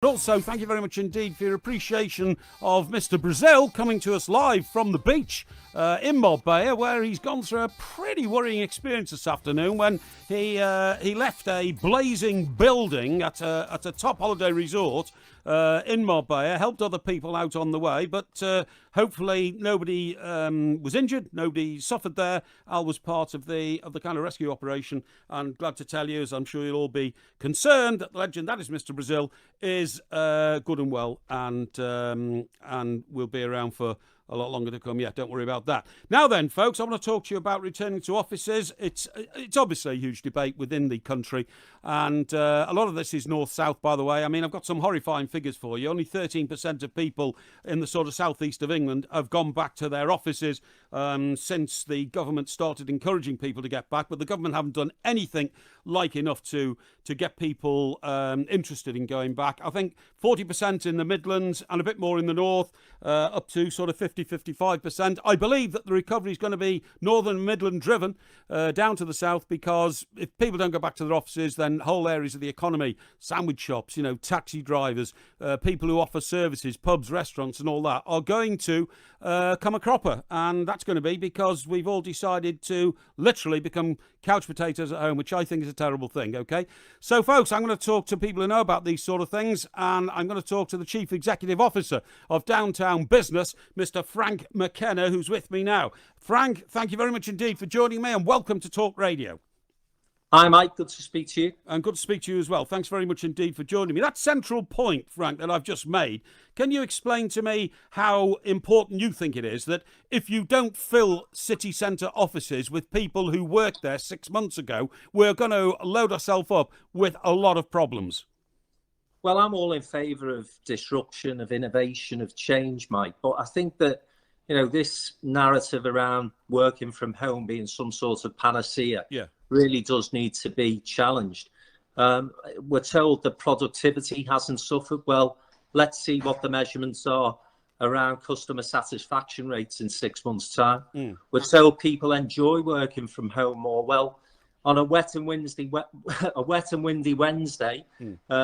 Also, thank you very much indeed for your appreciation of Mr. Brazil coming to us live from the beach in Marbella, where he's gone through a pretty worrying experience this afternoon when he left a blazing building at a top holiday resort in Marbella, helped other people out on the way, but hopefully nobody was injured, nobody suffered there. Al was part of the kind of rescue operation, and glad to tell you, as I'm sure you'll all be concerned, that the legend that is Mr. Brazil is good and well, and will be around for a lot longer to come. Yeah, don't worry about that. Now then, folks, I want to talk to you about returning to offices. It's obviously a huge debate within the country, and a lot of this is north-south, by the way. I mean, I've got some horrifying figures for you. Only 13% of people in the sort of southeast of England have gone back to their offices since the government started encouraging people to get back, but the government haven't done anything like enough to get people interested in going back. I think 40% in the Midlands and a bit more in the north, up to sort of 55%. I believe that the recovery is going to be northern Midland driven down to the south, because if people don't go back to their offices, then whole areas of the economy, sandwich shops, taxi drivers, people who offer services, pubs, restaurants and all that, are going to come a cropper. And that's going to be because we've all decided to literally become couch potatoes at home, which I think is a terrible thing, okay? So, folks, I'm going to talk to people who know about these sort of things, and I'm going to talk to the Chief Executive Officer of Downtown Business, Mr. Frank McKenna, who's with me now. Frank, thank you very much indeed for joining me, and welcome to Talk Radio. Hi, Mike. Good to speak to you. And good to speak to you as well. Thanks very much indeed for joining me. That central point, Frank, that I've just made, can you explain to me how important you think it is that if you don't fill city centre offices with people who worked there 6 months ago, we're going to load ourselves up with a lot of problems? Well, I'm all in favour of disruption, of innovation, of change, Mike. But I think that, this narrative around working from home being some sort of panacea really does need to be challenged. We're told that productivity hasn't suffered. Well, let's see what the measurements are around customer satisfaction rates in 6 months' time. We're told people enjoy working from home more. Well, on a wet and windy Wednesday,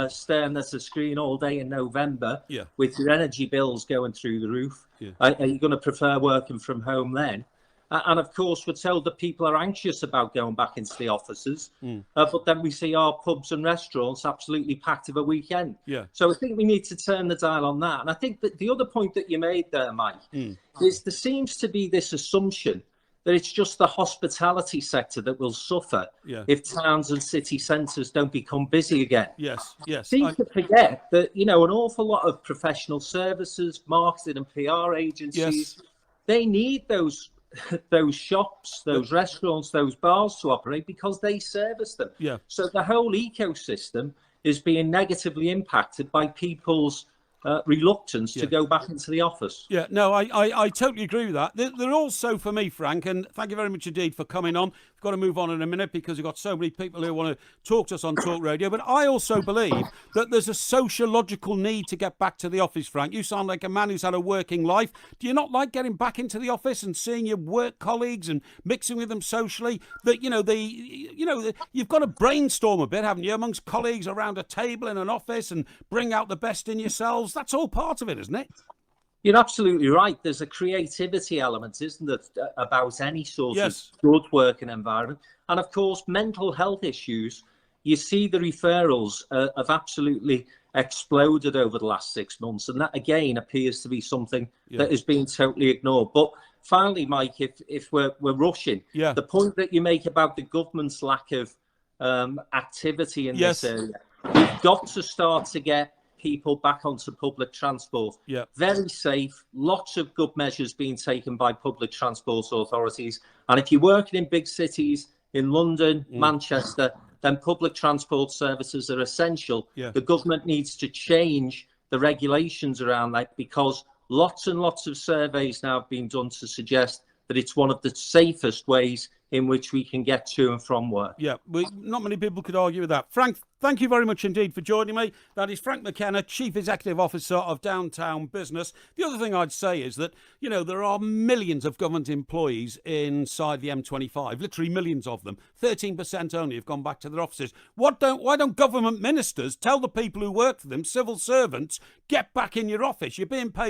staring at a screen all day in November, with your energy bills going through the roof, are you going to prefer working from home then? And of course, we're told that people are anxious about going back into the offices, but then we see our pubs and restaurants absolutely packed of a weekend. So I think we need to turn the dial on that. And I think that the other point that you made there, Mike, is there seems to be this assumption that it's just the hospitality sector that will suffer if towns and city centres don't become busy again. Yes. Seem to forget that, an awful lot of professional services, marketing and PR agencies, they need those shops, those restaurants, those bars to operate because they service them. So the whole ecosystem is being negatively impacted by people's reluctance to go back into the office. No, I totally agree with that. They're also, for me, Frank, and thank you very much indeed for coming on. We've got to move on in a minute because we've got so many people who want to talk to us on Talk Radio. But I also believe that there's a sociological need to get back to the office, Frank. You sound like a man who's had a working life. Do you not like getting back into the office and seeing your work colleagues and mixing with them socially? That you've got to brainstorm a bit, haven't you, amongst colleagues around a table in an office and bring out the best in yourselves. That's all part of it, isn't it? You're absolutely right. There's a creativity element, isn't there, about any sort of good working environment. And of course, mental health issues, you see the referrals have absolutely exploded over the last 6 months. And that, again, appears to be something that is being totally ignored. But finally, Mike, if we're rushing, the point that you make about the government's lack of activity in this area, we've got to start to get people back onto public transport. Very safe, lots of good measures being taken by public transport authorities. And if you're working in big cities, in London, Manchester, then public transport services are essential. The government needs to change the regulations around that, because lots and lots of surveys now have been done to suggest that it's one of the safest ways in which we can get to and from work. Yeah, not many people could argue with that. Frank, thank you very much indeed for joining me. That is Frank McKenna, Chief Executive Officer of Downtown Business. The other thing I'd say is that, you know, there are millions of government employees inside the M25, literally millions of them. 13% only have gone back to their offices. Why don't government ministers tell the people who work for them, civil servants, get back in your office? You're being paid